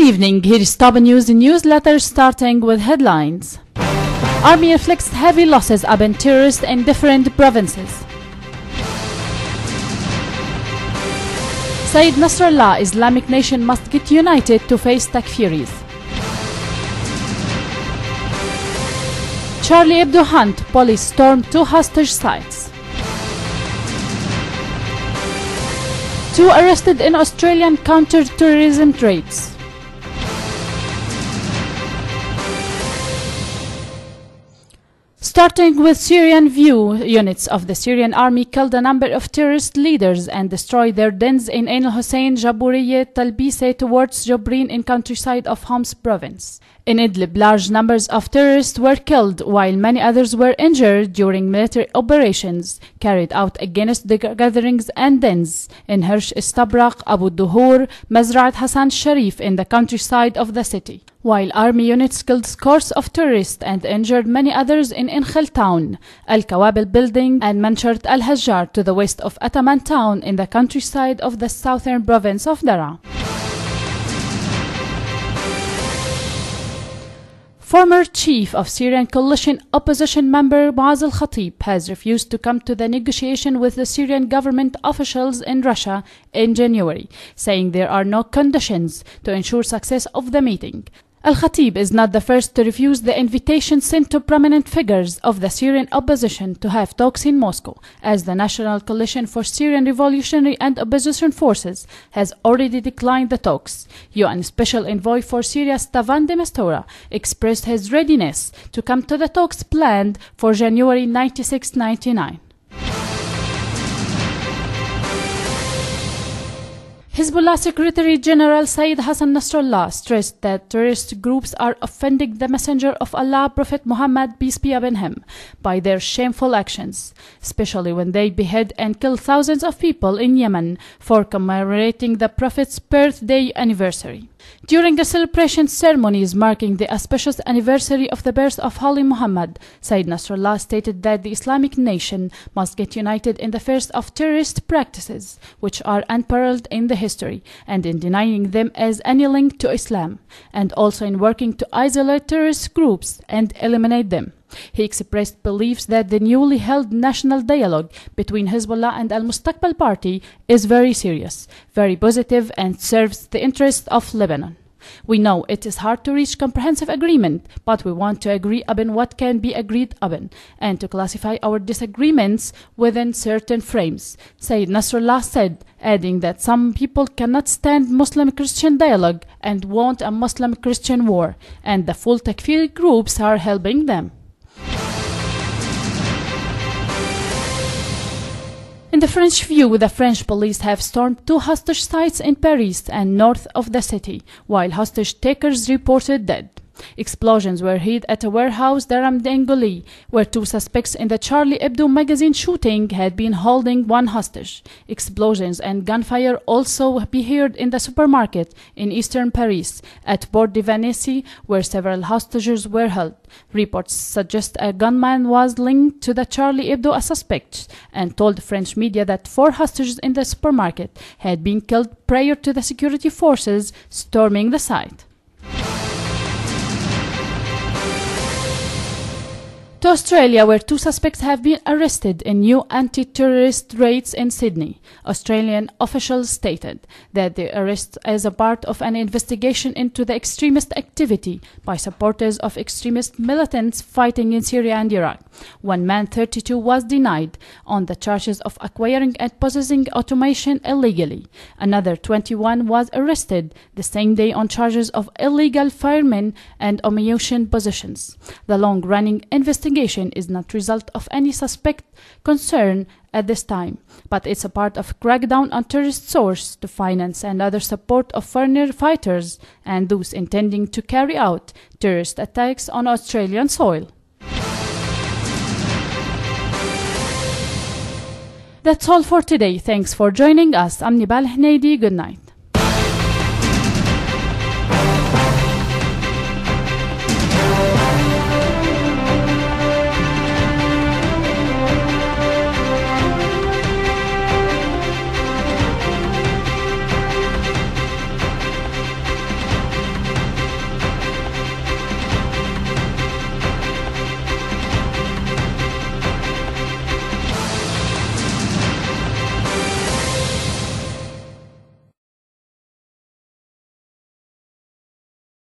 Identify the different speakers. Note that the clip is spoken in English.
Speaker 1: evening, here is top news newsletter starting with headlines. Army inflicts heavy losses upon terrorists in different provinces. Said Nasrallah, Islamic nation must get united to face takfiris. Charlie Hebdo hunt, police storm 2 hostage sites. 2 arrested in Australian counter-terrorism raids. Starting with Syrian view, units of the Syrian army killed a number of terrorist leaders and destroyed their dens in Ain al-Hussein, Jabouriya, Talbise towards Jobrin in countryside of Homs province. In Idlib, large numbers of terrorists were killed while many others were injured during military operations carried out against the gatherings and dens in Hirsh Istabraq, Abu Duhur, Mazra'at Hassan Sharif in the countryside of the city. While army units killed scores of terrorists and injured many others in Inkhil town, Al-Kawabil building and Mansharat al-Hajjar to the west of Ataman town in the countryside of the southern province of Daraa. Former chief of Syrian coalition opposition member Muaz al-Khatib has refused to come to the negotiation with the Syrian government officials in Russia in January, saying there are no conditions to ensure success of the meeting. Al-Khatib is not the first to refuse the invitation sent to prominent figures of the Syrian opposition to have talks in Moscow, as the National Coalition for Syrian Revolutionary and Opposition Forces has already declined the talks. UN Special Envoy for Syria Staffan de Mistura expressed his readiness to come to the talks planned for January 96-99. Hezbollah Secretary General Sayyid Hassan Nasrallah stressed that terrorist groups are offending the Messenger of Allah, Prophet Muhammad, peace be upon him, by their shameful actions, especially when they behead and kill thousands of people in Yemen for commemorating the Prophet's birthday anniversary. During the celebration ceremonies marking the auspicious anniversary of the birth of Holy Muhammad, Sayyid Nasrallah stated that the Islamic nation must get united in the face of terrorist practices, which are unparalleled in the history, and in denying them as any link to Islam, and also in working to isolate terrorist groups and eliminate them. He expressed beliefs that the newly held national dialogue between Hezbollah and Al-Mustaqbal Party is very serious, very positive, and serves the interests of Lebanon. We know it is hard to reach comprehensive agreement, but we want to agree upon what can be agreed upon, and to classify our disagreements within certain frames, Sayyid Nasrallah said, adding that some people cannot stand Muslim-Christian dialogue and want a Muslim-Christian war, and the full Takfiri groups are helping them. In the French view, the French police have stormed 2 hostage sites in Paris and north of the city, while hostage takers reported dead. Explosions were heard at a warehouse Daram-Dengoli, where 2 suspects in the Charlie Hebdo magazine shooting had been holding 1 hostage. Explosions and gunfire also be heard in the supermarket in eastern Paris, at Port de Vanessy, where several hostages were held. Reports suggest a gunman was linked to the Charlie Hebdo suspects, and told French media that 4 hostages in the supermarket had been killed prior to the security forces storming the site. To Australia, where 2 suspects have been arrested in new anti-terrorist raids in Sydney. Australian officials stated that the arrest is a part of an investigation into the extremist activity by supporters of extremist militants fighting in Syria and Iraq. 1 man, 32, was denied on the charges of acquiring and possessing automation illegally. Another 21 was arrested the same day on charges of illegal firemen and ammunition possessions. The long-running investigation is not result of any suspect concern at this time, but it's a part of crackdown on terrorist source to finance and other support of foreign fighters and those intending to carry out terrorist attacks on Australian soil. That's all for today. Thanks for joining us. I'm Nibal Hneidi. Good night.